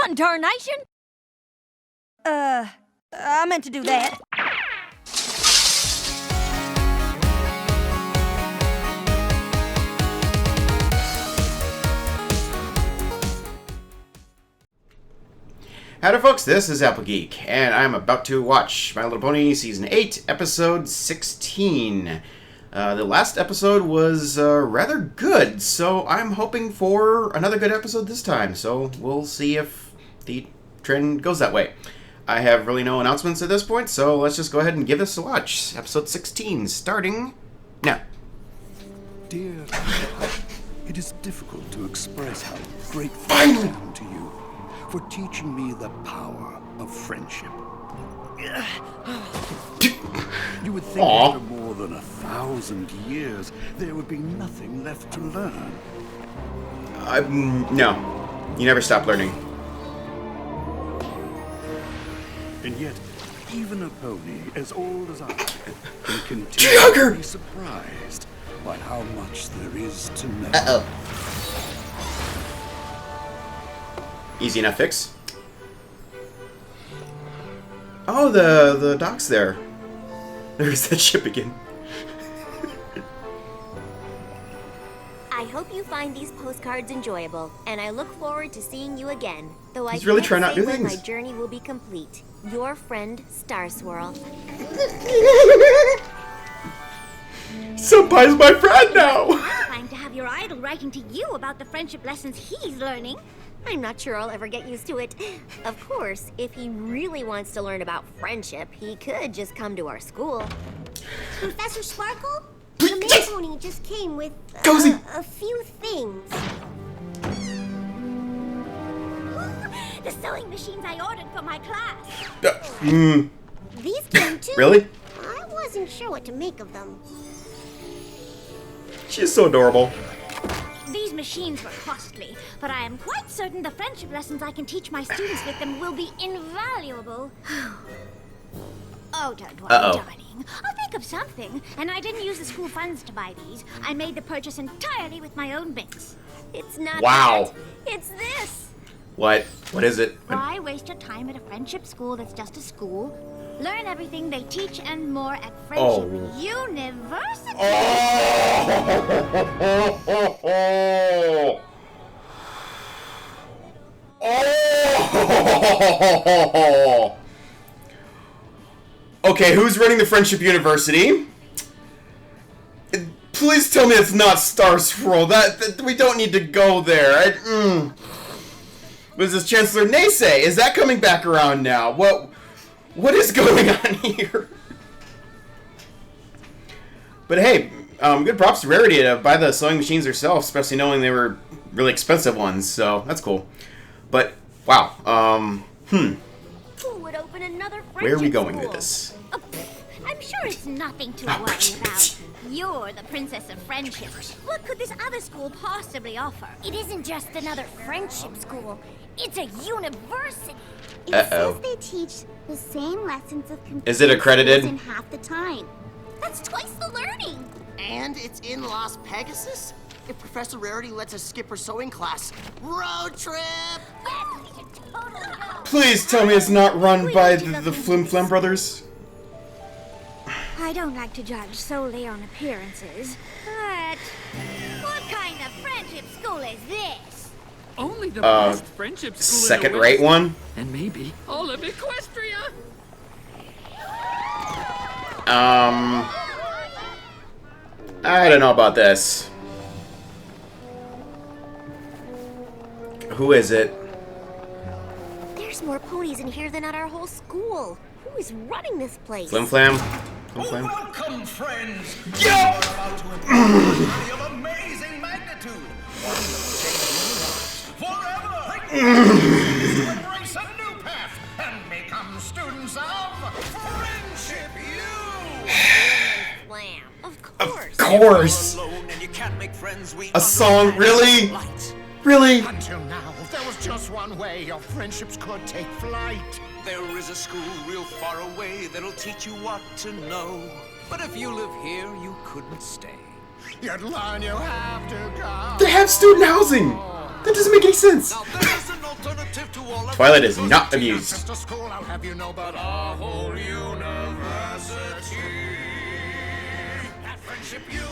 one, tarnation! I meant to do that. Howdy folks, this is Applegeek, and I'm about to watch My Little Pony Season 8, Episode 16. The last episode was rather good, so I'm hoping for another good episode this time, so we'll see if the trend goes that way. I have really no announcements at this point, so let's just go ahead and give this a watch. Episode 16, starting now. Dear, it is difficult to express how grateful I am to you for teaching me the power of friendship. You would think after more than 1,000 years, there would be nothing left to learn. No. You never stop learning. And yet, even a pony as old as I can continue to be surprised by how much there is to know. Uh-oh. Easy enough fix. Oh, the dock's there. There's that ship again. I hope you find these postcards enjoyable, and I look forward to seeing you again. Though He's really trying not to do when things. My journey will be complete. Your friend, Star Swirl. Senpai's my friend now. Trying to have your idol writing to you about the friendship lessons he's learning. I'm not sure I'll ever get used to it. Of course, if he really wants to learn about friendship, he could just come to our school. Professor Sparkle? The main pony just came with a few things. The sewing machines I ordered for my class. These came too. Really? I wasn't sure what to make of them. She's so adorable. These machines were costly, but I am quite certain the friendship lessons I can teach my students with them will be invaluable. Oh, don't worry, darling. I'll think of something. And I didn't use the school funds to buy these. I made the purchase entirely with my own bits. It's not Wow. that. It's this. What? What is it? Why waste your time at a friendship school that's just a school? Learn everything they teach and more at Friendship University. Okay, who's running the Friendship University? Please tell me it's not Star Swirl. That we don't need to go there. Was this Chancellor Naysay? Is that coming back around now? What is going on here? But hey, good props to Rarity to buy the sewing machines herself, especially knowing they were really expensive ones, so that's cool. But, wow, Who would open another friendship where are we going school? with this? Oh, I'm sure it's nothing to worry about. You're the princess of friendship. What could this other school possibly offer? It isn't just another friendship school. It's a university. It Uh-oh. says they teach the same lessons of computer Is it accredited? in half the time. That's twice the learning. And it's in Las Pegasus? If Professor Rarity lets us skip her sewing class, road trip! Yes, we should totally go. Please tell me it's not run by the Flim Flam brothers. I don't like to judge solely on appearances, but what kind of friendship school is this? Only the best friendship school in the Second-rate West. one? And maybe all of Equestria. I don't know about this. Who is it? There's more ponies in here than at our whole school. Who is running this place? Flim Flam? Flim Flam? Welcome, friends! Yo! You're about to embark on a journey of amazing magnitude. One that will change your lives forever. To embrace a new path and become students of Friendship U. Slam. Of Of course! Alone and you can't make friends. We A song? Really? Light. Really? Until now, there was just one way your friendships could take flight. There is a school real far away that'll teach you what to know. But if you live here, you couldn't stay. You'd learn you have to go. They have student housing! That doesn't make any sense! Now there's an alternative to all Twilight is not amused. Sister school, I'll have you know, but our whole university. At Friendship U,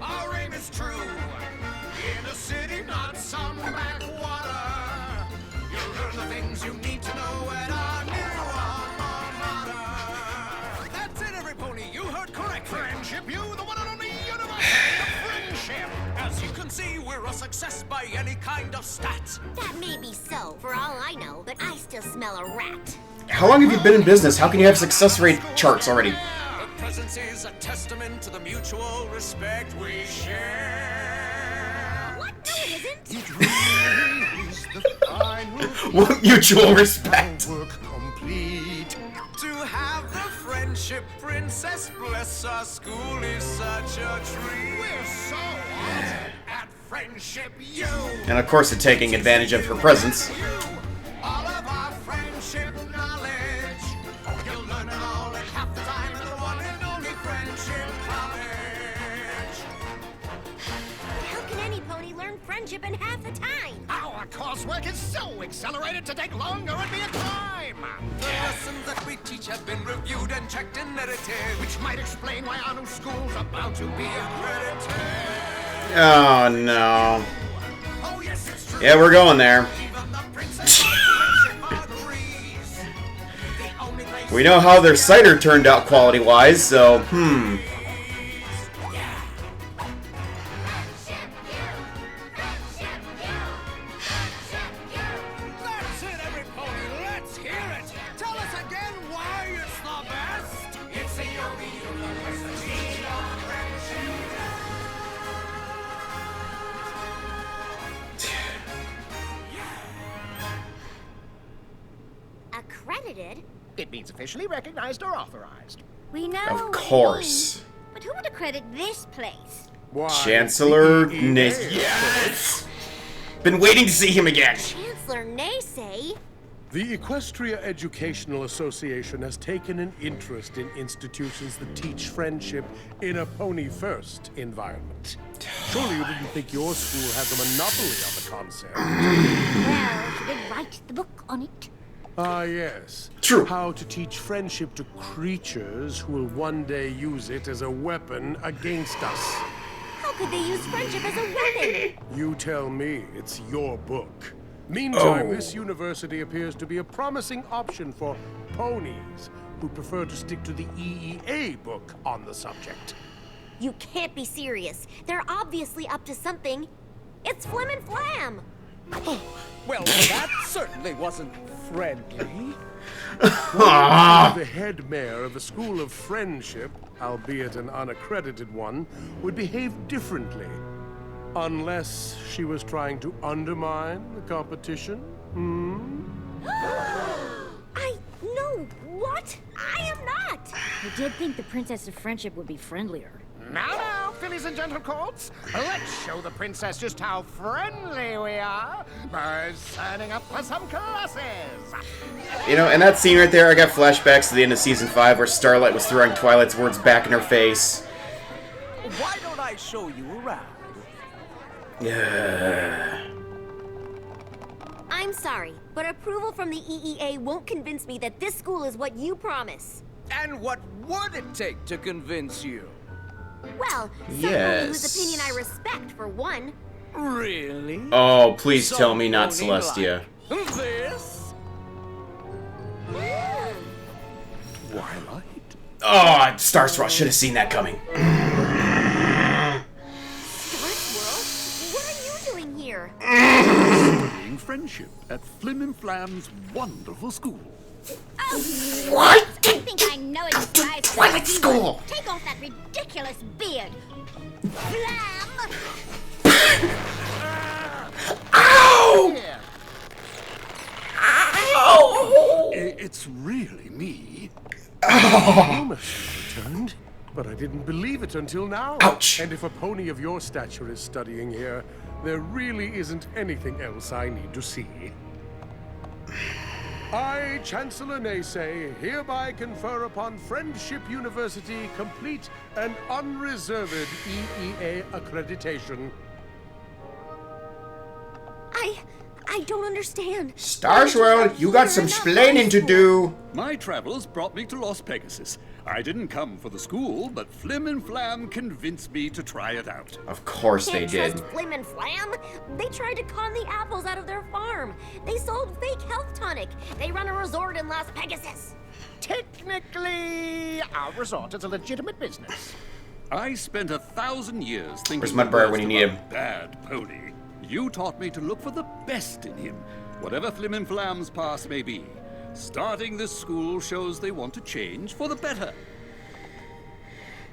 our aim is true. In a city, not some backwater. You'll learn the things you need to know at our new alma mater. That's it, every pony. You heard correct. Friendship U, the one and only university of friendship. As you can see, we're a success by any kind of stat. That may be so, for all I know, but I still smell a rat. How long have you been in business? How can you have success rate charts already? The presence is a testament to the mutual respect we share. What? No, it isn't. It really is the final What mutual respect? work complete. To have the friendship princess bless our school is such a treat. We're so honored at Friendship U. And of course, it's taking advantage of her presence. All of our friendship knowledge. You'll learn it all in half the time in the one and only Friendship College. How can any pony learn friendship in half the time? Our coursework is so accelerated to take longer and be a crime. The lessons that we teach have been reviewed and checked and edited, Which might explain why our new school's about to be accredited. Oh no. Oh yes, it's true. Yeah, we're going there. Even the princess of friendship agrees. The only place We know how their cider turned out quality-wise, so That's it, every pony. Let's hear it. Tell us again why it's the best. It's the only university of friendship. Accredited? It means officially recognized or authorized. We know. of what it course. means, but who would accredit this place? Why, Chancellor the Nis. EEA, Yes! Been waiting to see him again. Chancellor Naysay? The Equestria Educational Association has taken an interest in institutions that teach friendship in a pony-first environment. Surely you didn't think your school has a monopoly on the concept? Well, she did write the book on it. Ah, yes. True. How to teach friendship to creatures who will one day use it as a weapon against us. How could they use friendship as a weapon? You tell me, it's your book. Meantime, Oh. this university appears to be a promising option for ponies who prefer to stick to the EEA book on the subject. You can't be serious. They're obviously up to something. It's Flim and Flam. Well, that certainly wasn't friendly. The head mayor of a school of friendship, albeit an unaccredited one, would behave differently. Unless she was trying to undermine the competition? No, what? I am not. I did think the Princess of Friendship would be friendlier. Now, fillies and gentlecoats, let's show the princess just how friendly we are by signing up for some classes. You know, and that scene right there, I got flashbacks to the end of season 5 where Starlight was throwing Twilight's words back in her face. Why don't I show you around? I'm sorry, but approval from the EEA won't convince me that this school is what you promise. And what would it take to convince you? Well, someone Yes. whose opinion I respect, for one. Really? Oh, please tell me not Something Celestia. like this? Twilight? Oh, Star Swirl should have seen that coming. Star Swirl? What are you doing here? Studying friendship at FiM and Flam's wonderful school. What? I think I know it, you guys. Twilight School! Take off that ridiculous beard. Flam! Ow! Ow! It's really me. I almost returned, but I didn't believe it until now. Ouch. And if a pony of your stature is studying here, there really isn't anything else I need to see. I, Chancellor Naysay, hereby confer upon Friendship University complete and unreserved EEA accreditation. I don't understand. Star Swirl, you got some splaining to do. My travels brought me to Las Pegasus. I didn't come for the school, but Flim and Flam convinced me to try it out. Of course they Can't did. trust Flim and Flam. They tried to con the apples out of their farm. They sold fake health tonic. They run a resort in Las Pegasus. Technically, our resort is a legitimate business. I spent 1,000 years thinking Where's Mudbur when you need him? about a bad pony. You taught me to look for the best in him, whatever Flim and Flam's past may be. Starting this school shows they want to change for the better.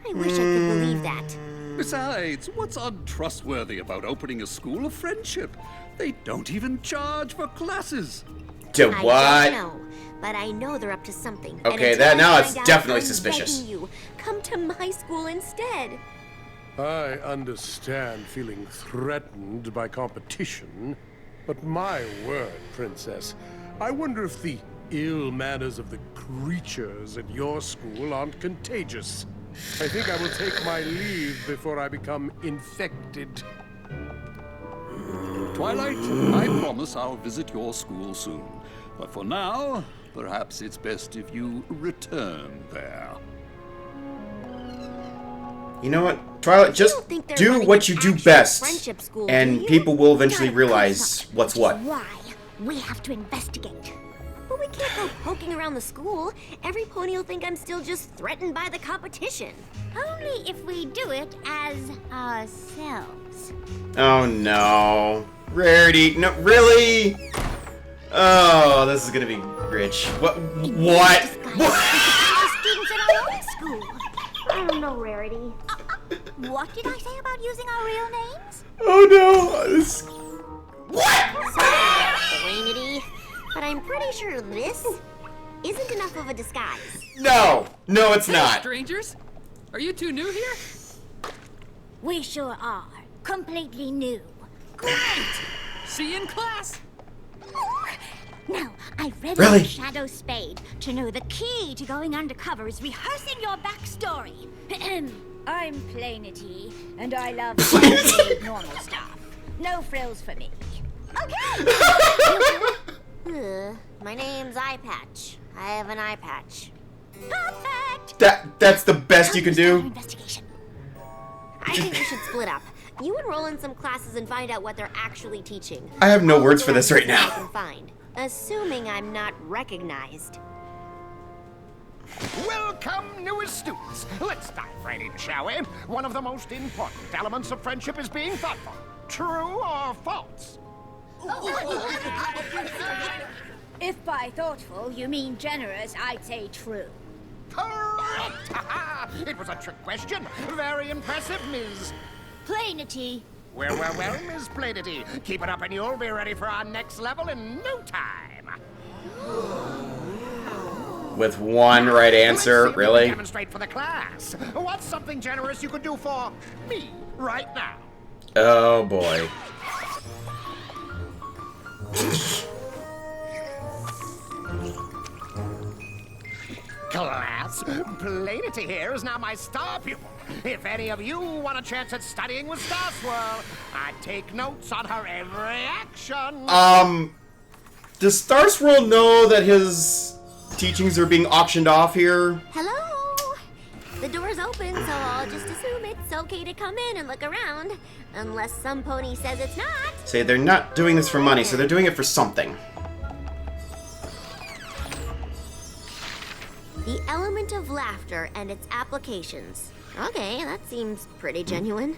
I wish I could believe that. Besides, what's untrustworthy about opening a school of friendship? They don't even charge for classes. To I what? don't know, but I know they're up to something. Okay, And that until now I it's find out, definitely I'm suspicious. begging you, come to my school instead. I understand feeling threatened by competition, but my word, Princess, I wonder if the ill manners of the creatures at your school aren't contagious. I think I will take my leave before I become infected. Twilight, I promise I'll visit your school soon. But for now, perhaps it's best if you return there. You know what, Twilight, just do what you do best, and people will eventually realize what's what. Why we have to investigate. But we can't go poking around the school. Every pony will think I'm still just threatened by the competition. Only if we do it as ourselves. Oh no. Rarity, no, really? Oh, this is gonna be rich. What? What? Students at our own school. I don't know, Rarity. What did I say about using our real names? Oh no. This... What? Rainity. But I'm pretty sure this isn't enough of a disguise. No. No, it's Hey, not. strangers. Are you two new here? We sure are. Completely new. Great! See you in class. Now, I've read Really? on Shadow Spade to know the key to going undercover is rehearsing your backstory. I'm Plainity, and I love normal stuff. No frills for me. Okay! My name's Eye Patch. I have an eye patch. Perfect! That's the best you can do? Investigation. I think we should split up. You enroll in some classes and find out what they're actually teaching. I have no I'll words look for this around right and see now. what I can find, assuming I'm not recognized. Welcome, newest students. Let's dive right in, shall we? One of the most important elements of friendship is being thoughtful. True or false? If by thoughtful you mean generous, I'd say true. Correct! It was a trick question. Very impressive, Ms. Plainity. Well, Ms. Plainity. Keep it up and you'll be ready for our next level in no time. With one right answer, Let's see if you can really? demonstrate for the class. What's something generous you could do for me right now? Oh boy. Class, Plainity here is now my star pupil. If any of you want a chance at studying with Star Swirl, I'd take notes on her every action. Does Star Swirl know that his teachings are being auctioned off here? Hello? The door's open, so I'll just assume it's okay to come in and look around. Unless some pony says it's not. Say they're not doing this for money, so they're doing it for something. The element of laughter and its applications. Okay, that seems pretty genuine.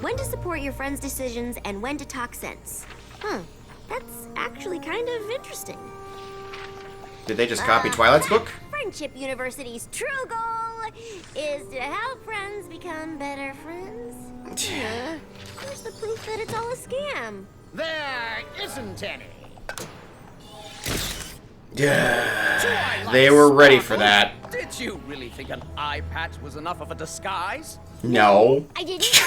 When to support your friends' decisions and when to talk sense. Huh, that's actually kind of interesting. Did they just copy Twilight's book? Friendship University's true goal is to help friends become better friends. Where's the proof that it's all a scam? There isn't any. Yeah, they were ready for that. Did you really think an eye patch was enough of a disguise? No. I didn't.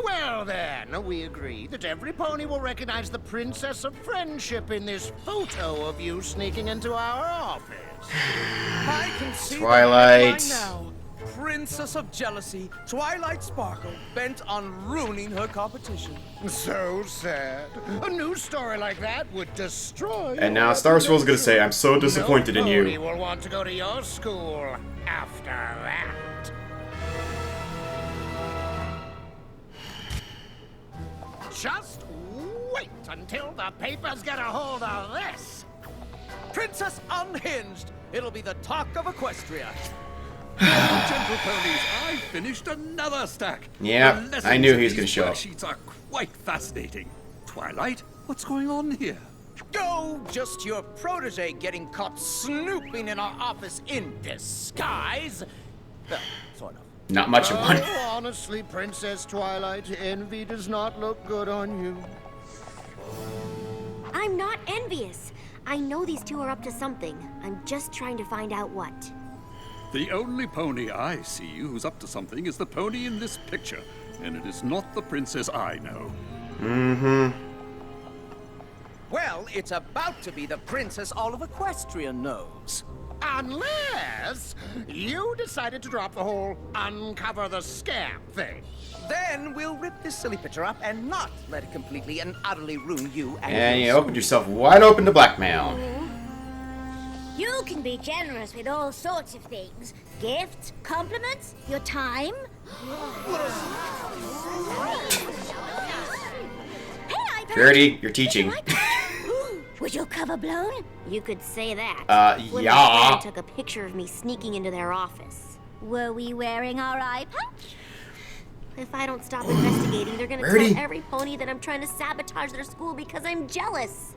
Well then, we agree that every pony will recognize the Princess of Friendship in this photo of you sneaking into our office. I can see Twilight. the headline now. Princess of Jealousy, Twilight Sparkle, bent on ruining her competition. So sad. A news story like that would destroy. And now Star Swirl's gonna say, "I'm so disappointed in you." Nobody will want to go to your school after that. Just wait until the papers get a hold of this. Princess Unhinged. It'll be the talk of Equestria. Gentle ponies, I finished another stack. Yeah, The I knew lessons he was in gonna these show up. worksheets are quite fascinating. Twilight, what's going on here? Go, just your protege getting caught snooping in our office in disguise. Well, sort of. Not much of one. Oh, honestly, Princess Twilight, envy does not look good on you. I'm not envious. I know these two are up to something. I'm just trying to find out what. The only pony I see who's up to something is the pony in this picture, and it is not the princess I know. Mm-hmm. Well, it's about to be the princess all of Equestria knows. Unless you decided to drop the whole uncover the scam thing. Then we'll rip this silly picture up and not let it completely and utterly ruin you and And you your opened yourself wide open to blackmail. You can be generous with all sorts of things. Gifts, compliments, your time. Hey, I Purity, you're teaching. Was your cover blown? You could say that. Flim yeah. and took a picture of me sneaking into their office. Were we wearing our eye patch? If I don't stop investigating, they're gonna Rarity. tell every pony that I'm trying to sabotage their school because I'm jealous.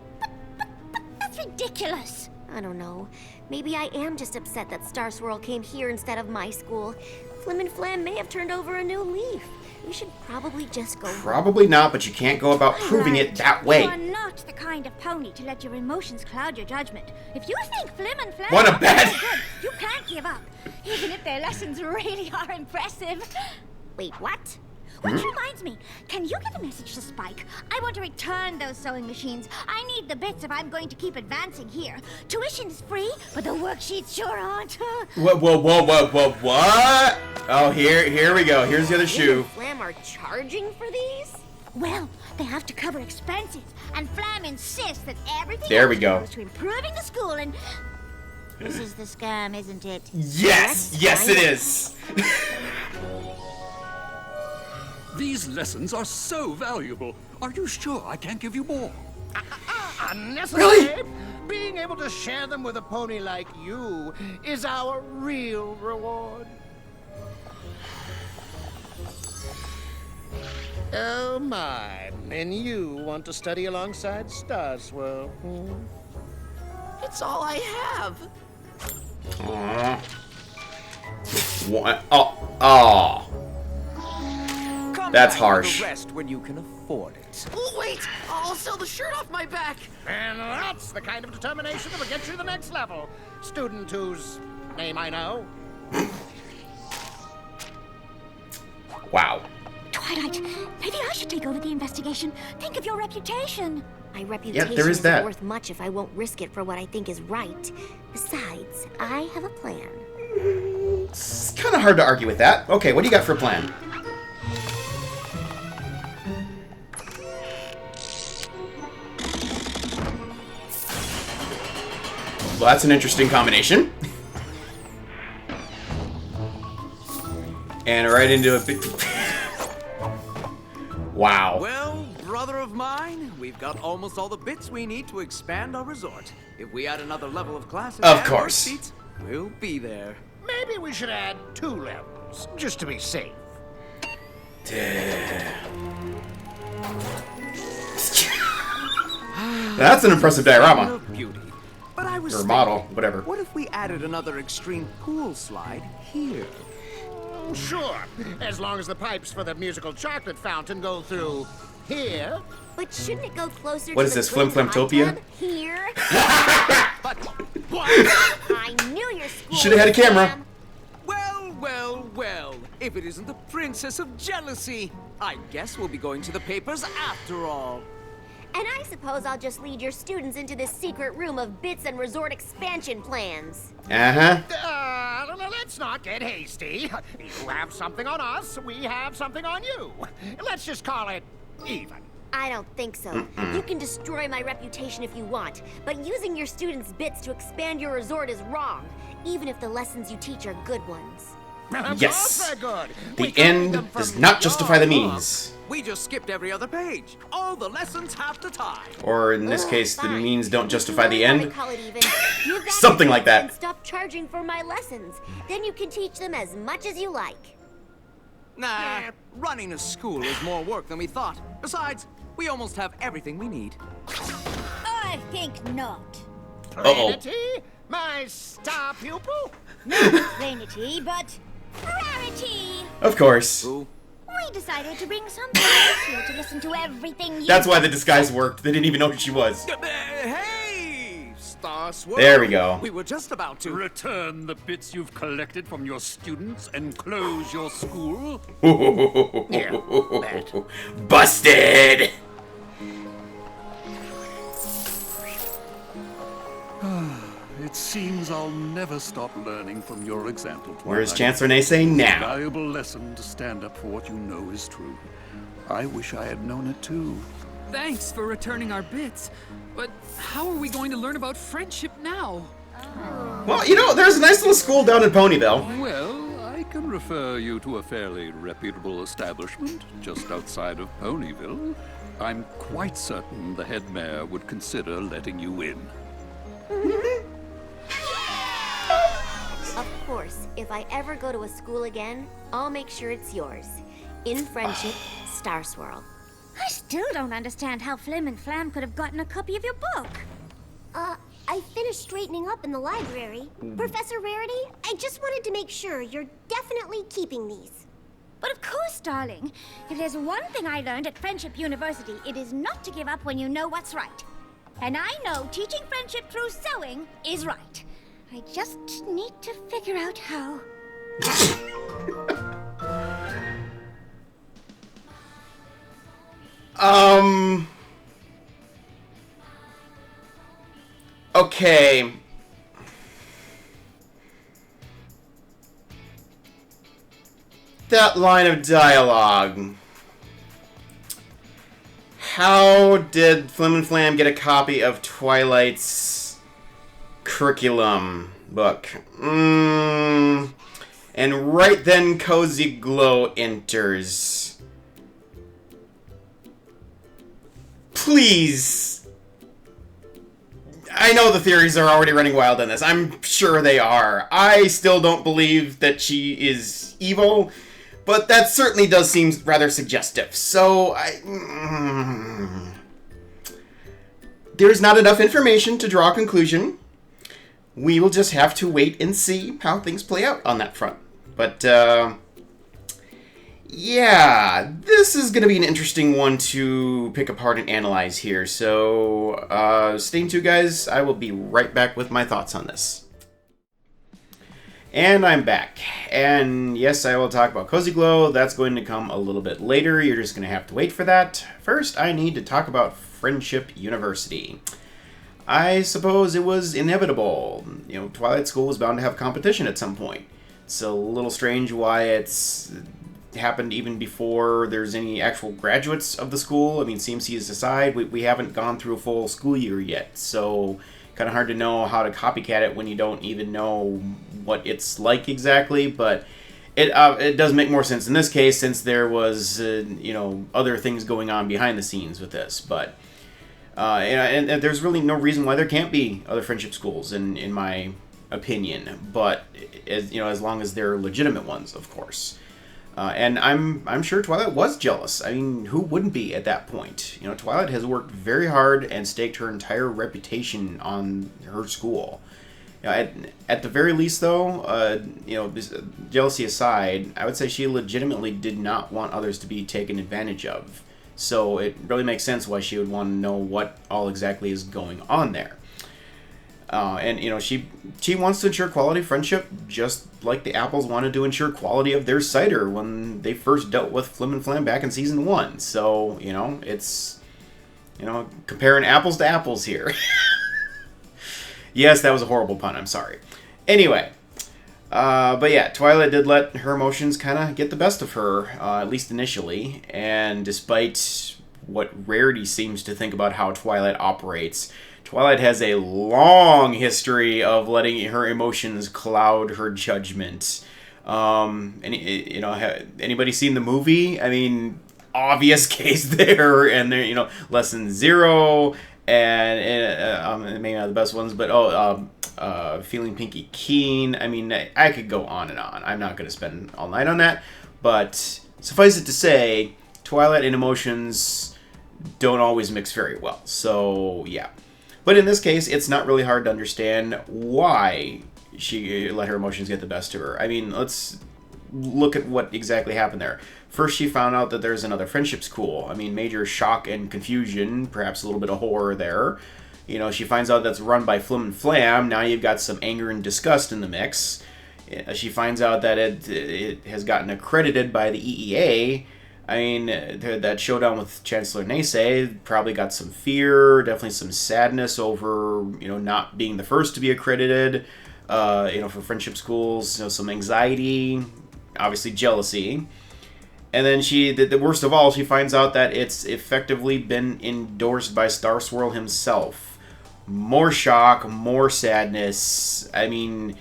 That's ridiculous. I don't know. Maybe I am just upset that Star Swirl came here instead of my school. Flim and Flam may have turned over a new leaf. We should probably just go. Probably not, but you can't go about proving it that way. You are not the kind of pony to let your emotions cloud your judgment. If you think Flim and Flam What a are bad- so good, you can't give up, even if their lessons really are impressive. Wait, what? Which reminds me, can you get a message to Spike? I want to return those sewing machines. I need the bits if I'm going to keep advancing here. Tuition's free, but the worksheets sure aren't. What? Oh, here we go. Here's the other Flim shoe. and Flam are charging for these? Well, they have to cover expenses, and Flam insists that everything There we else go. goes to improving the school and... This is the scam, isn't it? Yes, yes it is. These lessons are so valuable. Are you sure I can't give you more? Unnecessary. Really? Being able to share them with a pony like you is our real reward. Oh my, and you want to study alongside Star Swirl? It's all I have. Aw. What? Oh. Come That's back harsh. with the rest when you can afford it. Oh, wait! I'll sell the shirt off my back! And that's the kind of determination that will get you to the next level. Student whose name I know. Wow. Twilight, maybe I should take over the investigation. Think of your reputation. My reputation there is that. isn't worth much if I won't risk it for what I think is right. Besides, I have a plan. It's kind of hard to argue with that. Okay, what do you got for a plan? Well, that's an interesting combination. And right into a bit. Wow. Well, brother of mine, we've got almost all the bits we need to expand our resort. If we add another level of classes Of and course. worksheets, we'll be there. Maybe we should add 2 levels, just to be safe. That's an impressive diorama. Of beauty. But I was Or thinking, model, whatever. What if we added another extreme pool slide here? Sure, as long as the pipes for the musical chocolate fountain go through here. But shouldn't it go closer What to is the this, Flim twin Flamtopia? hot tub here? But What? I knew your school Should've had a was camera. scam. well, if it isn't the Princess of Jealousy, I guess we'll be going to the papers after all. And I suppose I'll just lead your students into this secret room of bits and resort expansion plans. Uh-huh. let's not get hasty. You have something on us, we have something on you. Let's just call it even. I don't think so. You can destroy my reputation if you want, but using your students' bits to expand your resort is wrong, even if the lessons you teach are good ones. Yes. They're good. The end does not justify the means. We just skipped every other page. All the lessons have the time. Or in this case, the Fine. means don't If justify you the really end. wanna call it even, use that Something like that. And stop charging for my lessons. Then you can teach them as much as you like. Nah, running a school is more work than we thought. Besides, we almost have everything we need. I think not. Trinity, my star pupil. Not Trinity, but Rarity. Of course. Who? We decided to bring some players here to listen to everything you... That's why the disguise worked. They didn't even know who she was. Hey! Star Swirl. There we go. We were just about to. Return the bits you've collected from your students and close your school. Busted! It seems I'll never stop learning from your example, Twilight. Where's Chancellor Naysay now? Valuable lesson to stand up for what you know is true. I wish I had known it too. Thanks for returning our bits. But how are we going to learn about friendship now? Well, you know, there's a nice little school down in Ponyville. Well, I can refer you to a fairly reputable establishment just outside of Ponyville. I'm quite certain the head mayor would consider letting you in. Of course, if I ever go to a school again, I'll make sure it's yours. In friendship, Star Swirl. I still don't understand how Flim and Flam could have gotten a copy of your book. I finished straightening up in the library. Professor Rarity, I just wanted to make sure you're definitely keeping these. But of course, darling. If there's one thing I learned at Friendship University, it is not to give up when you know what's right. And I know teaching friendship through sewing is right. I just need to figure out how. Okay. That line of dialogue. How did Flim and Flam get a copy of Twilight's curriculum book? And right then, Cozy Glow enters. Please. I know the theories are already running wild on this. I'm sure they are. I still don't believe that she is evil, but that certainly does seem rather suggestive. So, there's not enough information to draw a conclusion. We will just have to wait and see how things play out on that front. But, yeah, this is going to be an interesting one to pick apart and analyze here. So, stay tuned, guys. I will be right back with my thoughts on this. And I'm back. And yes, I will talk about Cozy Glow. That's going to come a little bit later. You're just going to have to wait for that. First, I need to talk about Friendship University. I suppose it was inevitable. You know, Twilight School was bound to have competition at some point. It's a little strange why it's happened even before there's any actual graduates of the school. I mean, CMCs aside, we haven't gone through a full school year yet, so kind of hard to know how to copycat it when you don't even know what it's like exactly, but it does make more sense in this case since there was, you know, other things going on behind the scenes with this, but and there's really no reason why there can't be other friendship schools in my opinion, but as, you know, as long as they're legitimate ones, of course. And I'm sure Twilight was jealous. I mean, who wouldn't be at that point? You know, Twilight has worked very hard and staked her entire reputation on her school. You know, at the very least, though, you know, jealousy aside, I would say she legitimately did not want others to be taken advantage of. So it really makes sense why she would want to know what all exactly is going on there. And, you know, she wants to ensure quality friendship just like the Apples wanted to ensure quality of their cider when they first dealt with Flim and Flam back in Season 1. So, you know, it's, you know, comparing apples to apples here. Yes, that was a horrible pun. I'm sorry. Anyway, But yeah, Twilight did let her emotions kind of get the best of her, at least initially. And despite what Rarity seems to think about how Twilight operates, Twilight has a long history of letting her emotions cloud her judgment. Anybody seen the movie? I mean, obvious case there, and there, Lesson 0, and maybe not the best ones, but Feeling Pinky Keen. I mean, I could go on and on. I'm not going to spend all night on that, but suffice it to say, Twilight and emotions don't always mix very well. So yeah, but in this case, it's not really hard to understand why she let her emotions get the best of her. I mean, let's look at what exactly happened there. First, she found out that there's another friendship school. I mean, major shock and confusion, perhaps a little bit of horror there. She finds out that's run by FiM and Flam. Now you've got some anger and disgust in the mix. She finds out that it has gotten accredited by the EEA. I mean, that showdown with Chancellor Naisei probably got some fear, definitely some sadness over, not being the first to be accredited. For friendship schools, some anxiety, obviously jealousy. And then the worst of all, she finds out that it's effectively been endorsed by Star Swirl himself. More shock, more sadness. I mean,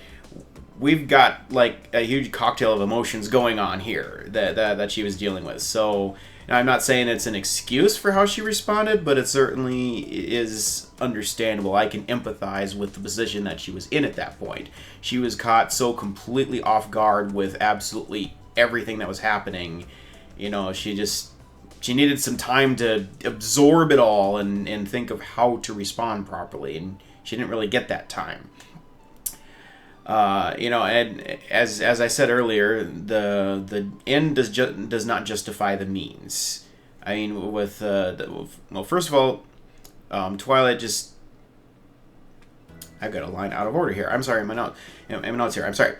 we've got like a huge cocktail of emotions going on here that she was dealing with. So I'm not saying it's an excuse for how she responded, but it certainly is understandable. I can empathize with the position that she was in at that point. She was caught so completely off guard with absolutely everything that was happening. She needed some time to absorb it all and think of how to respond properly, and she didn't really get that time. And as I said earlier, the end does not justify the means. I mean, first of all, Twilight just... I've got a line out of order here. I'm sorry, my notes here. I'm sorry.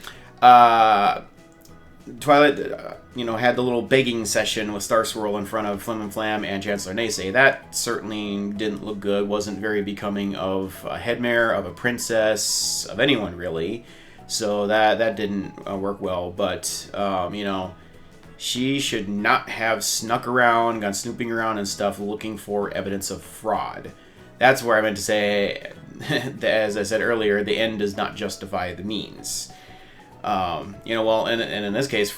Twilight, had the little begging session with Star Swirl in front of FiM and Flam and Chancellor Naisei. That certainly didn't look good, wasn't very becoming of a headmare, of a princess, of anyone really. So that didn't work well, but, she should not have snuck around, gone snooping around and stuff looking for evidence of fraud. That's where I meant to say, as I said earlier, the end does not justify the means. And in this case,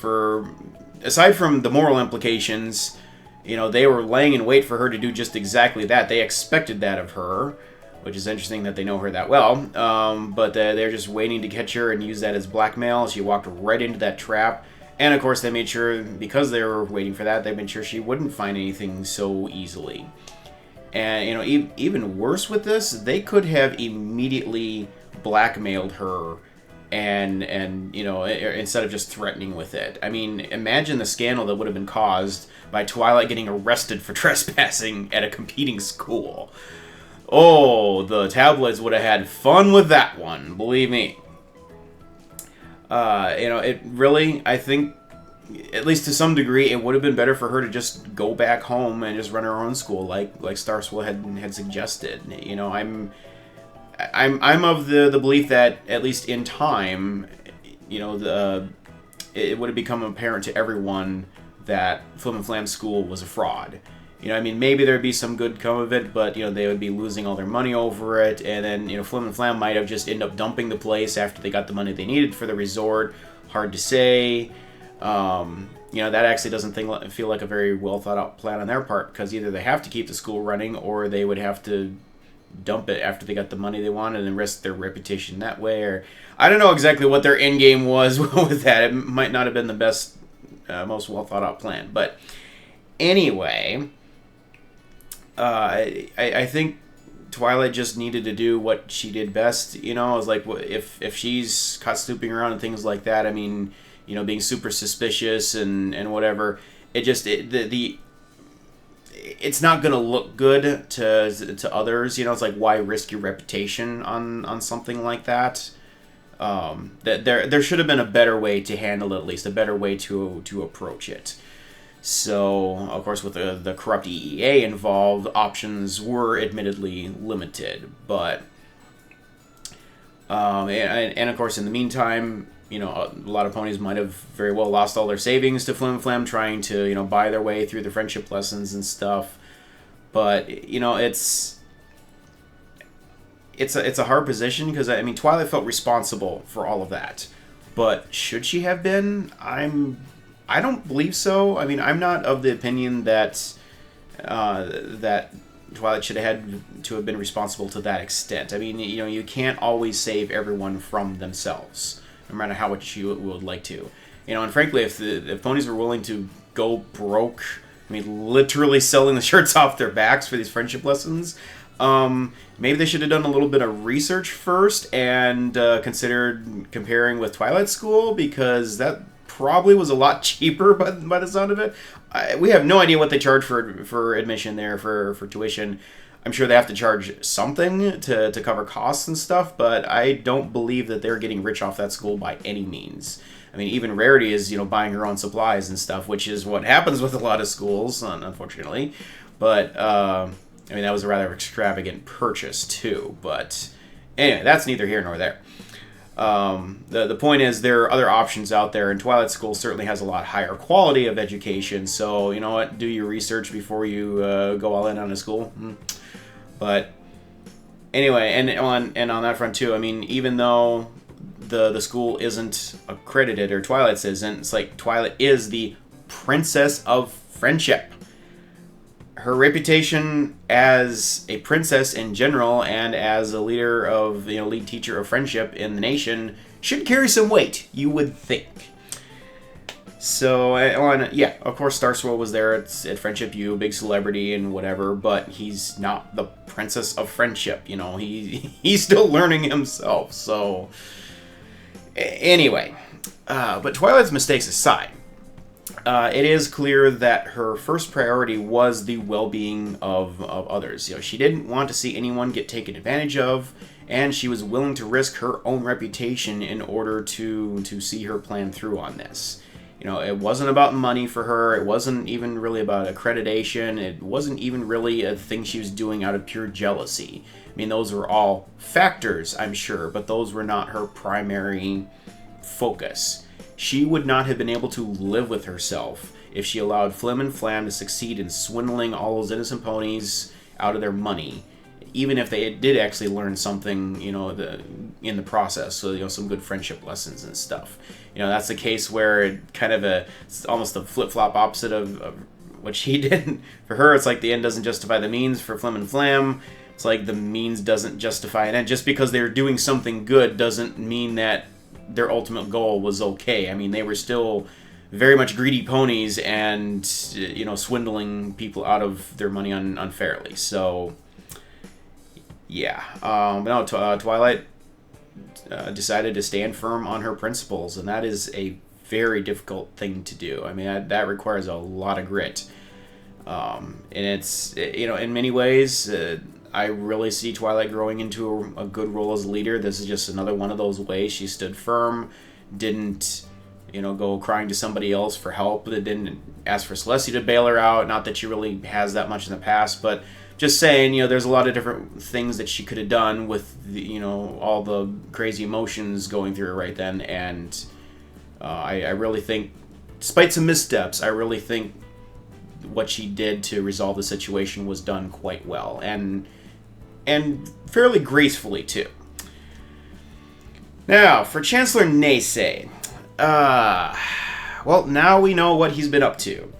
aside from the moral implications, they were laying in wait for her to do just exactly that. They expected that of her, which is interesting that they know her that well. But they're just waiting to catch her and use that as blackmail. She walked right into that trap. And of course, they made sure, because they were waiting for that, they made sure she wouldn't find anything so easily. And, even worse with this, they could have immediately blackmailed her and instead of just threatening with it. I mean, imagine the scandal that would have been caused by Twilight getting arrested for trespassing at a competing school. Oh, the tabloids would have had fun with that one, believe me. It really, I think, at least to some degree, it would have been better for her to just go back home and just run her own school, like Star Swirl had suggested. I'm of the belief that, at least in time, it would have become apparent to everyone that FiM and Flam's school was a fraud. Maybe there'd be some good come of it, but, they would be losing all their money over it, and then, FiM and Flam might have just ended up dumping the place after they got the money they needed for the resort. Hard to say. That actually doesn't feel like a very well thought out plan on their part, because either they have to keep the school running, or they would have to dump it after they got the money they wanted and risk their reputation that way. Or I don't know exactly what their end game was with that. It might not have been the best, most well thought out plan. But anyway, I think Twilight just needed to do what she did best. It was like, if she's caught snooping around and things like that, I mean, being super suspicious and whatever, it's not going to look good to others. It's like, why risk your reputation on something like that? That there should have been a better way to handle it, at least a better way to approach it. So, of course, with the corrupt EEA involved, options were admittedly limited. But, and of course, in the meantime, you know, a lot of ponies might have very well lost all their savings to Flim Flam trying to, you know, buy their way through the friendship lessons and stuff. But, you know, it's a hard position because, I mean, Twilight felt responsible for all of that. But should she have been? I don't believe so. I mean, I'm not of the opinion that that Twilight should have had to have been responsible to that extent. I mean, you know, you can't always save everyone from themselves, no matter how much you would like to. You know, and frankly, if ponies were willing to go broke, I mean, literally selling the shirts off their backs for these friendship lessons, maybe they should have done a little bit of research first and considered comparing with Twilight School, because that probably was a lot cheaper by the sound of it. We have no idea what they charge for admission there, for tuition. I'm sure they have to charge something to cover costs and stuff, but I don't believe that they're getting rich off that school by any means. I mean, even Rarity is, you know, buying her own supplies and stuff, which is what happens with a lot of schools, unfortunately. But, I mean, that was a rather extravagant purchase, too. But, anyway, that's neither here nor there. The point is, there are other options out there, and Twilight School certainly has a lot higher quality of education, so, you know what, do your research before you go all in on a school. But, anyway, and on that front, too, I mean, even though the school isn't accredited, or Twilight's isn't, it's like Twilight is the princess of friendship. Her reputation as a princess in general and as a leader of, you know, lead teacher of friendship in the nation should carry some weight, you would think. So, yeah, of course Star Swirl was there at Friendship U, big celebrity and whatever, but he's not the princess of friendship, you know, he's still learning himself, so... Anyway, but Twilight's mistakes aside, it is clear that her first priority was the well-being of others. You know, she didn't want to see anyone get taken advantage of, and she was willing to risk her own reputation in order to see her plan through on this. You know, it wasn't about money for her. It wasn't even really about accreditation. It wasn't even really a thing she was doing out of pure jealousy. I mean, those were all factors, I'm sure, but those were not her primary focus. She would not have been able to live with herself if she allowed Flim and Flam to succeed in swindling all those innocent ponies out of their money, even if they did actually learn something, you know, in the process. So, you know, some good friendship lessons and stuff. You know, that's the case where it kind of it's almost the flip-flop opposite of what she did. For her, it's like the end doesn't justify the means. For Flim and Flam, it's like the means doesn't justify an end. Just because they're doing something good doesn't mean that their ultimate goal was okay. I mean, they were still very much greedy ponies and, you know, swindling people out of their money unfairly. So, yeah. No, Twilight decided to stand firm on her principles, and that is a very difficult thing to do. I mean, that requires a lot of grit. And it's, you know, in many ways... I really see Twilight growing into a good role as a leader. This is just another one of those ways. She stood firm, didn't, you know, go crying to somebody else for help. Didn't ask for Celestia to bail her out. Not that she really has that much in the past, but just saying, you know, there's a lot of different things that she could have done with, you know, all the crazy emotions going through her right then. And I really think, despite some missteps, I really think what she did to resolve the situation was done quite well. And fairly gracefully, too. Now, for Chancellor Naysay. Well, now we know what he's been up to.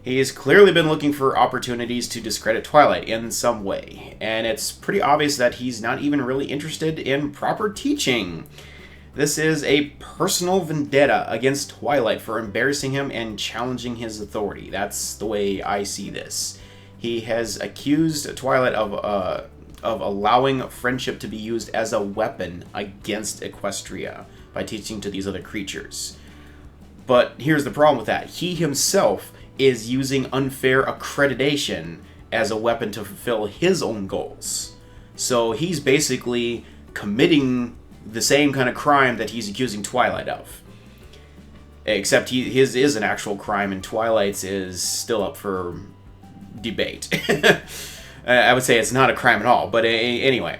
He has clearly been looking for opportunities to discredit Twilight in some way. And it's pretty obvious that he's not even really interested in proper teaching. This is a personal vendetta against Twilight for embarrassing him and challenging his authority. That's the way I see this. He has accused Twilight of allowing friendship to be used as a weapon against Equestria by teaching to these other creatures. But here's the problem with that. He himself is using unfair accreditation as a weapon to fulfill his own goals. So he's basically committing the same kind of crime that he's accusing Twilight of. Except his is an actual crime and Twilight's is still up for debate. I would say it's not a crime at all, but anyway.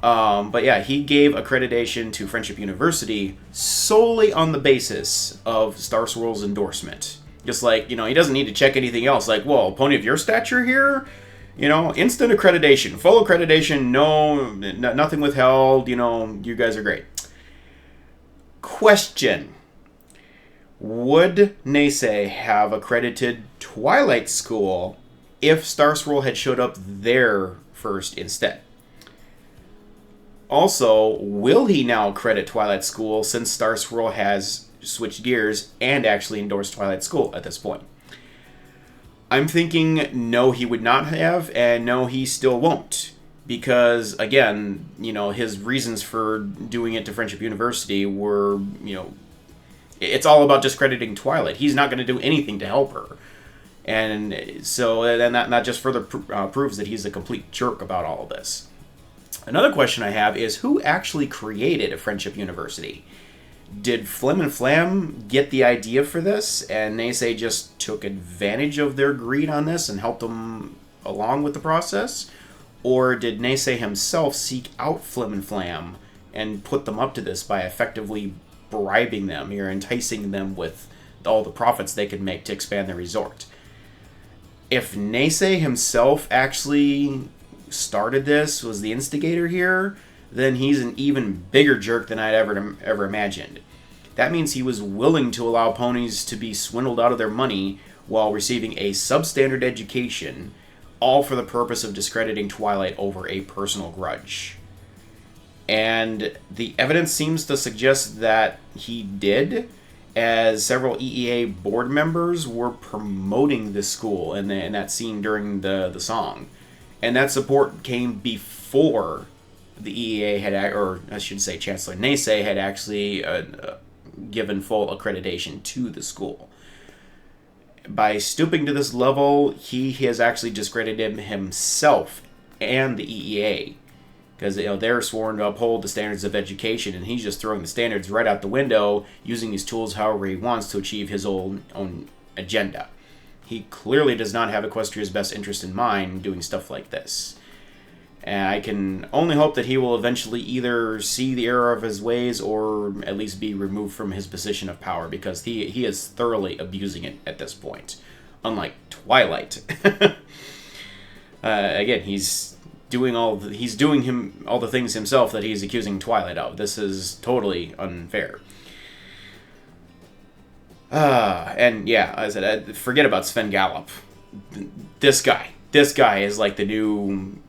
But yeah, he gave accreditation to Friendship University solely on the basis of Star Swirl's endorsement. Just like, you know, he doesn't need to check anything else. Like, whoa, pony of your stature here? You know, instant accreditation, full accreditation, nothing withheld, you know, you guys are great. Question. Would Neisei have accredited Twilight School if Star Swirl had showed up there first instead? Also, will he now credit Twilight School since Star Swirl has switched gears and actually endorsed Twilight School at this point? I'm thinking no, he would not have, and no, he still won't. Because, again, you know, his reasons for doing it to Friendship University were, you know, it's all about discrediting Twilight. He's not going to do anything to help her. And so then that just further proves that he's a complete jerk about all of this. Another question I have is, who actually created a Friendship University? Did Flim and Flam get the idea for this, and Neisei just took advantage of their greed on this and helped them along with the process? Or did Neisei himself seek out Flim and Flam and put them up to this by effectively bribing them or enticing them with all the profits they could make to expand their resort? If Neisei himself actually started this, was the instigator here, then he's an even bigger jerk than I'd ever imagined. That means he was willing to allow ponies to be swindled out of their money while receiving a substandard education, all for the purpose of discrediting Twilight over a personal grudge. And the evidence seems to suggest that he did, as several EEA board members were promoting this school in that scene during the song. And that support came before the EEA had, or I should say Chancellor Neisei had actually given full accreditation to the school. By stooping to this level, he has actually discredited himself and the EEA. Because, you know, they're sworn to uphold the standards of education, and he's just throwing the standards right out the window, using these tools however he wants to achieve his own agenda. He clearly does not have Equestria's best interest in mind doing stuff like this. And I can only hope that he will eventually either see the error of his ways or at least be removed from his position of power, because he is thoroughly abusing it at this point. Unlike Twilight. Again, he's doing all the things himself that he's accusing Twilight of. This is totally unfair. And yeah, as I said, forget about Sven Gallop. This guy is like the new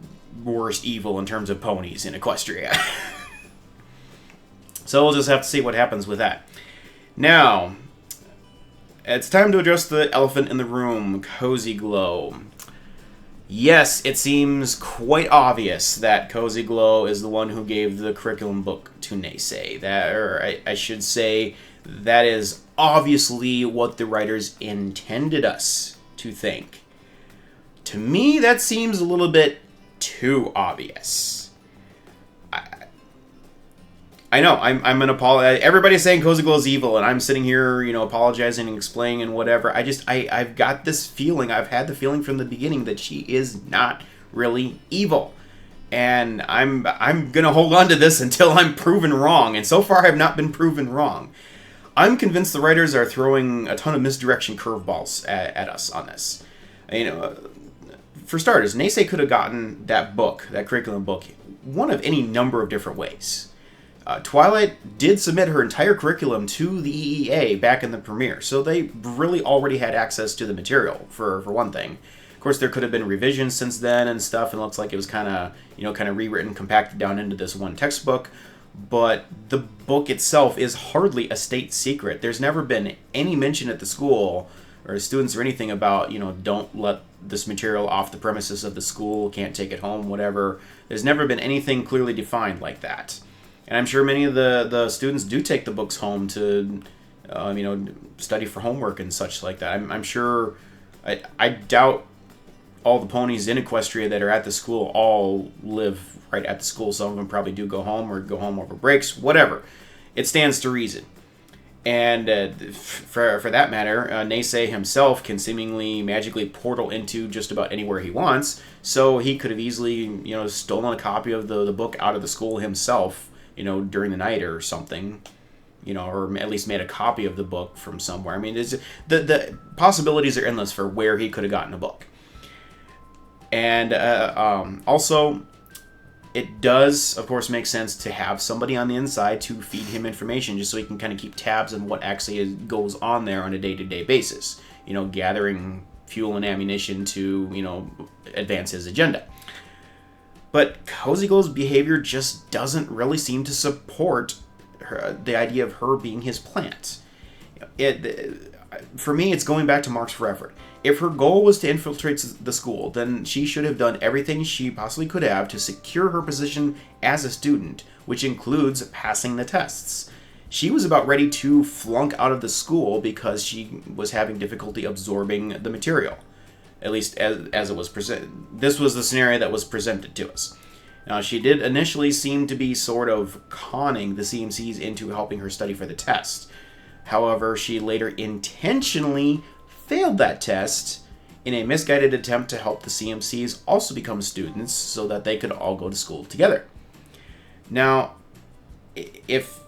worst evil in terms of ponies in Equestria. So we'll just have to see what happens with that. Now, it's time to address the elephant in the room, Cozy Glow. Yes, it seems quite obvious that Cozy Glow is the one who gave the curriculum book to Neisei. I should say, that is obviously what the writers intended us to think. To me, that seems a little bit too obvious. I know, I'm gonna apologize. Everybody's saying Cozy Glow's evil, and I'm sitting here, you know, apologizing and explaining and whatever. I've got this feeling, I've had the feeling from the beginning that she is not really evil. And I'm gonna hold on to this until I'm proven wrong, and so far I've not been proven wrong. I'm convinced the writers are throwing a ton of misdirection curveballs at us on this. You know, for starters, Neisei could have gotten that book, that curriculum book, one of any number of different ways. Twilight did submit her entire curriculum to the EEA back in the premiere, so they really already had access to the material, for one thing. Of course, there could have been revisions since then and stuff, and it looks like it was kind of rewritten, compacted down into this one textbook. But the book itself is hardly a state secret. There's never been any mention at the school or students or anything about, you know, don't let this material off the premises of the school, can't take it home, whatever. There's never been anything clearly defined like that. And I'm sure many of the students do take the books home to, you know, study for homework and such like that. I'm sure, I doubt all the ponies in Equestria that are at the school all live right at the school. Some of them probably do go home or go home over breaks, whatever. It stands to reason. And for that matter, Neisei himself can seemingly magically portal into just about anywhere he wants. So he could have easily, stolen a copy of the book out of the school himself, during the night or something, or at least made a copy of the book from somewhere. I mean, the possibilities are endless for where he could have gotten a book. And also, it does, of course, make sense to have somebody on the inside to feed him information just so he can kind of keep tabs on what actually goes on there on a day-to-day basis. Gathering fuel and ammunition to, advance his agenda. But Cozy Glow's behavior just doesn't really seem to support the idea of her being his plant. For me, it's going back to marks for effort. If her goal was to infiltrate the school, then she should have done everything she possibly could have to secure her position as a student, which includes passing the tests. She was about ready to flunk out of the school because she was having difficulty absorbing the material, at least as it was presented. This was the scenario that was presented to us. Now, she did initially seem to be sort of conning the CMCs into helping her study for the test. However, she later intentionally failed that test in a misguided attempt to help the CMCs also become students so that they could all go to school together. Now, if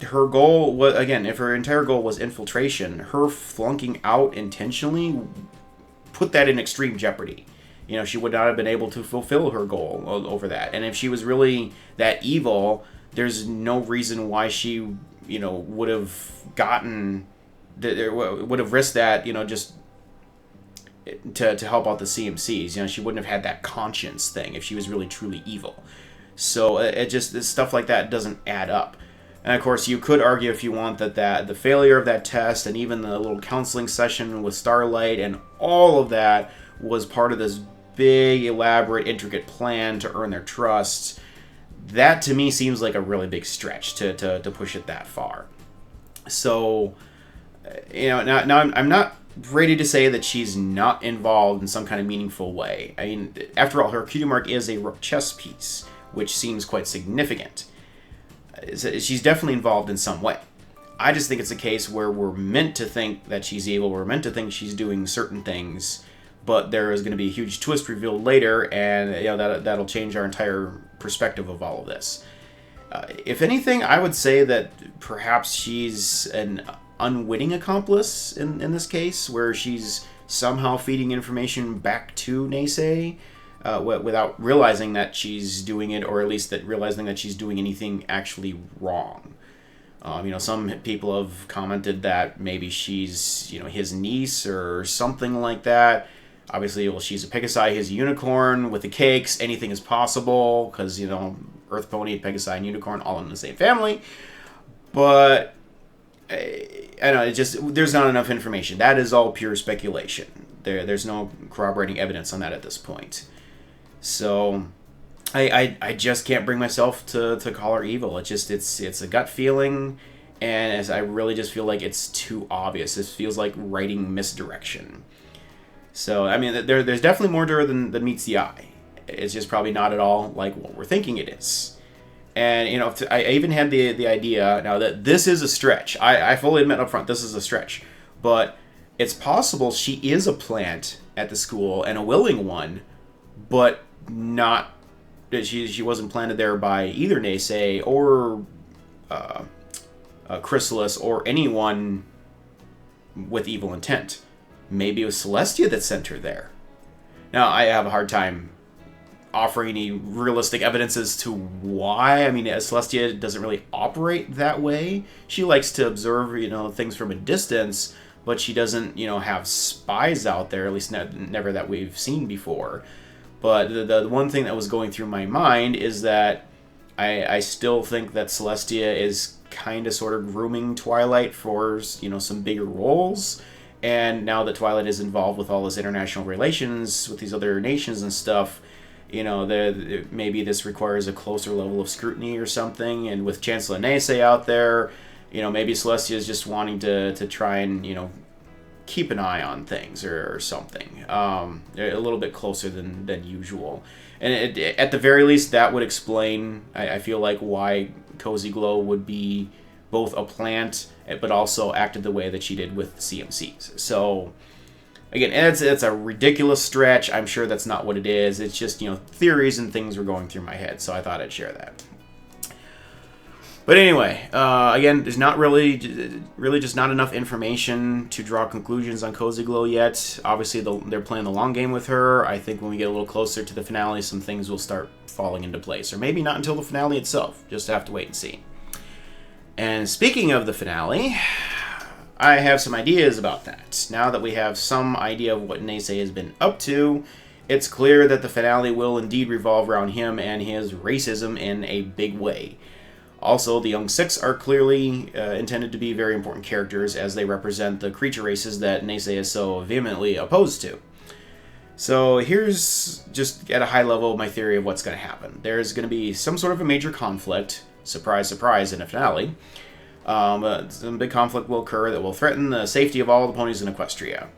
her goal was, again, if her entire goal was infiltration, her flunking out intentionally put that in extreme jeopardy. She would not have been able to fulfill her goal over that. And if she was really that evil, there's no reason why she, would have gotten, would have risked that, just to help out the CMCs. She wouldn't have had that conscience thing if she was really truly evil. So stuff like that doesn't add up. And of course, you could argue if you want that the failure of that test and even the little counseling session with Starlight and all of that was part of this big, elaborate, intricate plan to earn their trust. That to me seems like a really big stretch to push it that far. So, now I'm not ready to say that she's not involved in some kind of meaningful way. I mean, after all, her cutie mark is a rook chess piece, which seems quite significant. She's definitely involved in some way. I just think it's a case where we're meant to think that she's evil, we're meant to think she's doing certain things, but there is going to be a huge twist revealed later, and that'll change our entire perspective of all of this. If anything, I would say that perhaps she's an unwitting accomplice in this case, where she's somehow feeding information back to Neisei without realizing that she's doing it, or at least realizing that she's doing anything actually wrong. Some people have commented that maybe she's, his niece or something like that. Obviously, well, she's a Pegasi, he's a unicorn with the cakes. Anything is possible because, Earth Pony, Pegasi, and Unicorn all in the same family. But, I know, there's not enough information. That is all pure speculation. There's no corroborating evidence on that at this point. So, I just can't bring myself to call her evil. It's a gut feeling, and I really just feel like it's too obvious. This feels like writing misdirection. So, I mean, there's definitely more to her than meets the eye. It's just probably not at all like what we're thinking it is. And, I even had the idea, now that this is a stretch. I fully admit up front, this is a stretch. But it's possible she is a plant at the school, and a willing one, but not... She wasn't planted there by either Neisei or Chrysalis or anyone with evil intent. Maybe it was Celestia that sent her there. Now, I have a hard time offering any realistic evidence as to why. I mean, Celestia doesn't really operate that way. She likes to observe, things from a distance, but she doesn't, have spies out there, at least never that we've seen before. But the one thing that was going through my mind is that I still think that Celestia is kind of sort of grooming Twilight for, some bigger roles. And now that Twilight is involved with all this international relations with these other nations and stuff, maybe this requires a closer level of scrutiny or something. And with Chancellor Neisei out there, maybe Celestia is just wanting to try and, keep an eye on things or something. A little bit closer than usual. And at the very least, that would explain, I feel like, why Cozy Glow would be both a plant, but also acted the way that she did with the CMCs. So, again, it's a ridiculous stretch. I'm sure that's not what it is. It's just, theories and things were going through my head, so I thought I'd share that. But anyway, again, there's not really just not enough information to draw conclusions on Cozy Glow yet. Obviously, they're playing the long game with her. I think when we get a little closer to the finale, some things will start falling into place. Or maybe not until the finale itself. Just have to wait and see. And speaking of the finale, I have some ideas about that. Now that we have some idea of what Neisei has been up to, it's clear that the finale will indeed revolve around him and his racism in a big way. Also, the Young Six are clearly intended to be very important characters as they represent the creature races that Neisei is so vehemently opposed to. So here's, just at a high level, my theory of what's going to happen. There's going to be some sort of a major conflict, surprise, surprise, in a finale. Some big conflict will occur that will threaten the safety of all the ponies in Equestria.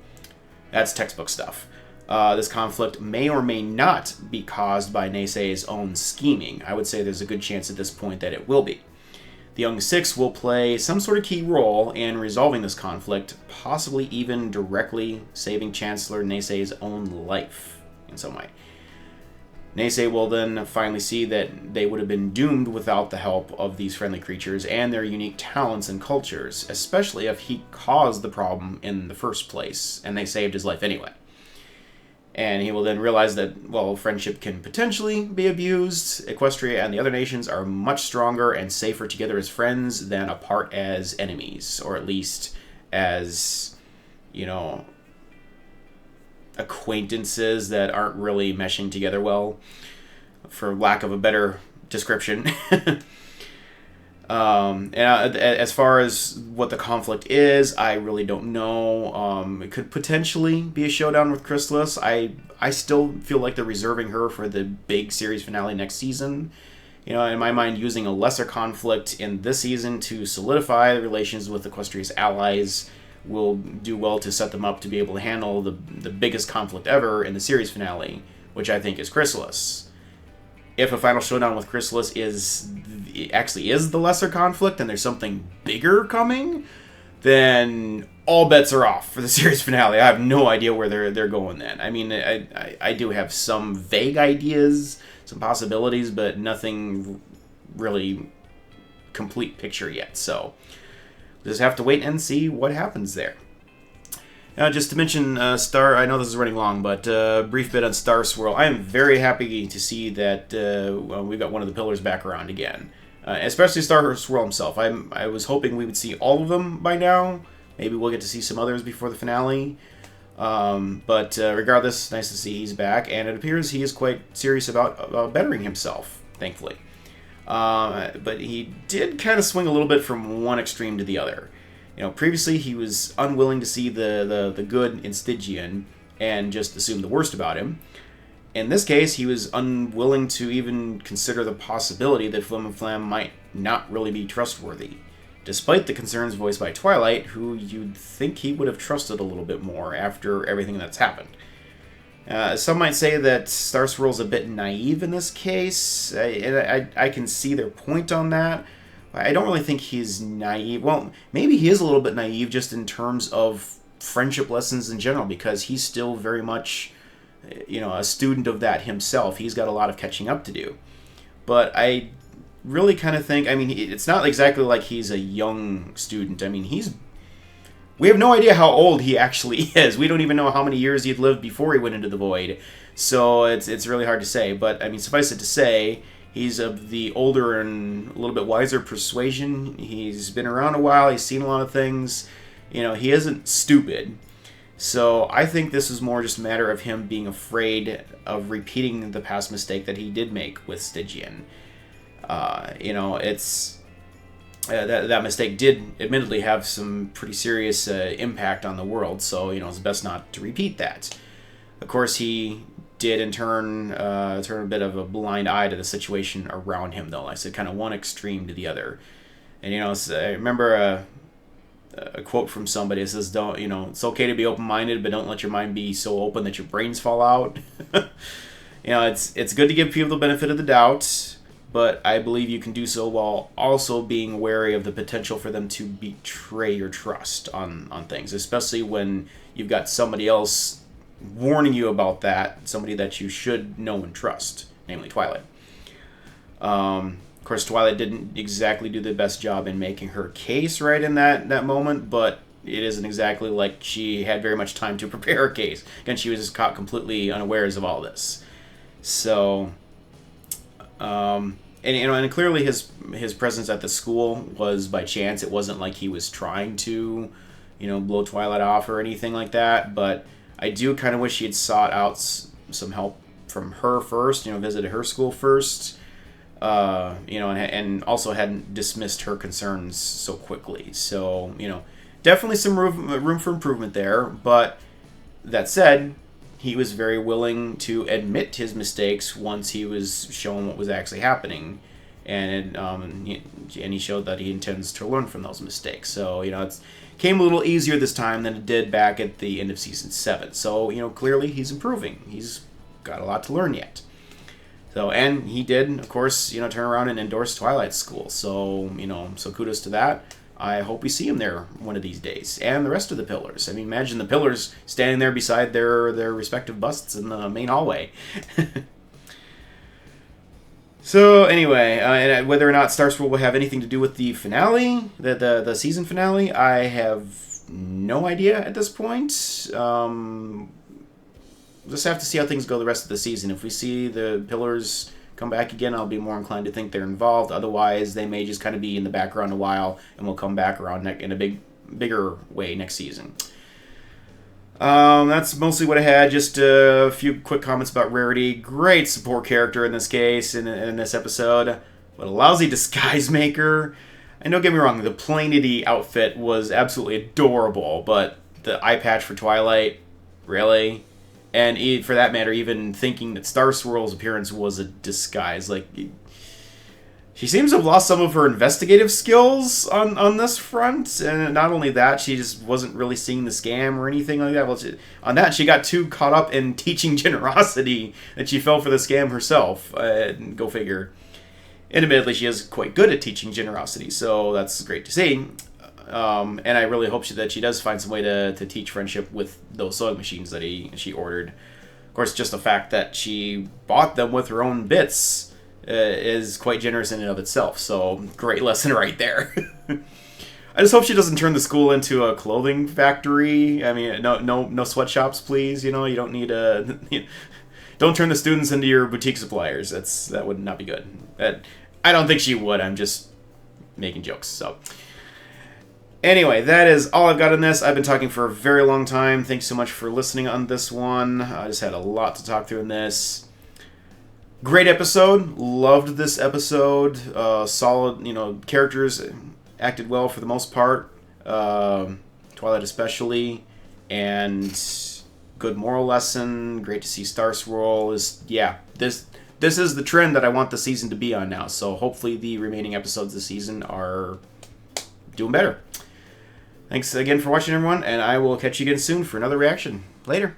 That's textbook stuff. This conflict may or may not be caused by Neisei's own scheming. I would say there's a good chance at this point that it will be. The Young Six will play some sort of key role in resolving this conflict, possibly even directly saving Chancellor Neisei's own life in some way. Neisei will then finally see that they would have been doomed without the help of these friendly creatures and their unique talents and cultures, especially if he caused the problem in the first place and they saved his life anyway. And he will then realize that, well, friendship can potentially be abused. Equestria and the other nations are much stronger and safer together as friends than apart as enemies, or at least as, acquaintances that aren't really meshing together well, for lack of a better description. And as far as what the conflict is, I really don't know. It could potentially be a showdown with Chrysalis. I still feel like they're reserving her for the big series finale next season. In my mind, using a lesser conflict in this season to solidify the relations with Equestria's allies will do well to set them up to be able to handle the biggest conflict ever in the series finale, which I think is Chrysalis. If a final showdown with Chrysalis actually is the lesser conflict and there's something bigger coming, then all bets are off for the series finale. I have no idea where they're going then. I mean, I do have some vague ideas, some possibilities, but nothing really complete picture yet. So just have to wait and see what happens there. Just to mention I know this is running long, but brief bit on Star Swirl. I am very happy to see that we've got one of the pillars back around again. Especially Star Swirl himself. I was hoping we would see all of them by now. Maybe we'll get to see some others before the finale. But regardless, nice to see he's back, and it appears he is quite serious about bettering himself, thankfully. But he did kind of swing a little bit from one extreme to the other. Previously he was unwilling to see the good in Stygian and just assume the worst about him. In this case, he was unwilling to even consider the possibility that Flim and Flam might not really be trustworthy, despite the concerns voiced by Twilight, who you'd think he would have trusted a little bit more after everything that's happened. Some might say that Star Swirl's a bit naive in this case. I can see their point on that. I don't really think he's naive. Well, maybe he is a little bit naive just in terms of friendship lessons in general, because he's still very much, a student of that himself. He's got a lot of catching up to do. But I really kind of think, it's not exactly like he's a young student. We have no idea how old he actually is. We don't even know how many years he'd lived before he went into the Void. So it's really hard to say. But, suffice it to say, he's of the older and a little bit wiser persuasion. He's been around a while. He's seen a lot of things. He isn't stupid. So I think this is more just a matter of him being afraid of repeating the past mistake that he did make with Stygian. That mistake did admittedly have some pretty serious impact on the world. So, it's best not to repeat that. Of course, he did in turn turn a bit of a blind eye to the situation around him, though. I said kind of one extreme to the other. And I remember a quote from somebody. It says, "Don't it's okay to be open-minded, but don't let your mind be so open that your brains fall out." It's good to give people the benefit of the doubt, but I believe you can do so while also being wary of the potential for them to betray your trust on things, especially when you've got somebody else warning you about that, somebody that you should know and trust, namely Twilight. Of course, Twilight didn't exactly do the best job in making her case right in that moment, but it isn't exactly like she had very much time to prepare her case. Again, she was just caught completely unawares of all this. So, and clearly his presence at the school was by chance. It wasn't like he was trying to, blow Twilight off or anything like that. But I do kind of wish he had sought out some help from her first. Visited her school first. And also hadn't dismissed her concerns so quickly. So, definitely some room for improvement there. But that said, he was very willing to admit his mistakes once he was shown what was actually happening, and he showed that he intends to learn from those mistakes. So it came a little easier this time than it did back at the end of season 7. So clearly he's improving. He's got a lot to learn yet. So, and he did, of course, turn around and endorse Twilight School. So so kudos to that. I hope we see him there one of these days. And the rest of the Pillars. I mean, imagine the Pillars standing there beside their respective busts in the main hallway. So, anyway, and whether or not Star Swirl will have anything to do with the finale, the season finale, I have no idea at this point. Just have to see how things go the rest of the season. If we see the Pillars come back again, I'll be more inclined to think they're involved. Otherwise, they may just kind of be in the background a while, and we'll come back around in a bigger way next season. That's mostly what I had. Just a few quick comments about Rarity. Great support character in this case, in this episode. But a lousy disguise maker. And don't get me wrong, the Plainity outfit was absolutely adorable, but the eye patch for Twilight, really? And for that matter, even thinking that Star Swirl's appearance was a disguise. Like, she seems to have lost some of her investigative skills on this front. And not only that, she just wasn't really seeing the scam or anything like that. Well, on that, she got too caught up in teaching generosity that she fell for the scam herself. Go figure. And admittedly, she is quite good at teaching generosity, so that's great to see. And I really hope that she does find some way to teach friendship with those sewing machines that she ordered. Of course, just the fact that she bought them with her own bits is quite generous in and of itself. So, great lesson right there. I just hope she doesn't turn the school into a clothing factory. I mean, no sweatshops, please. You don't need a... Don't turn the students into your boutique suppliers. That would not be good. I don't think she would. I'm just making jokes. So... Anyway, that is all I've got on this. I've been talking for a very long time. Thanks so much for listening on this one. I just had a lot to talk through in this. Great episode. Loved this episode. Solid, characters acted well for the most part. Twilight especially. And good moral lesson. Great to see Star Swirl. This is the trend that I want the season to be on now. So hopefully the remaining episodes this season are doing better. Thanks again for watching, everyone, and I will catch you again soon for another reaction. Later.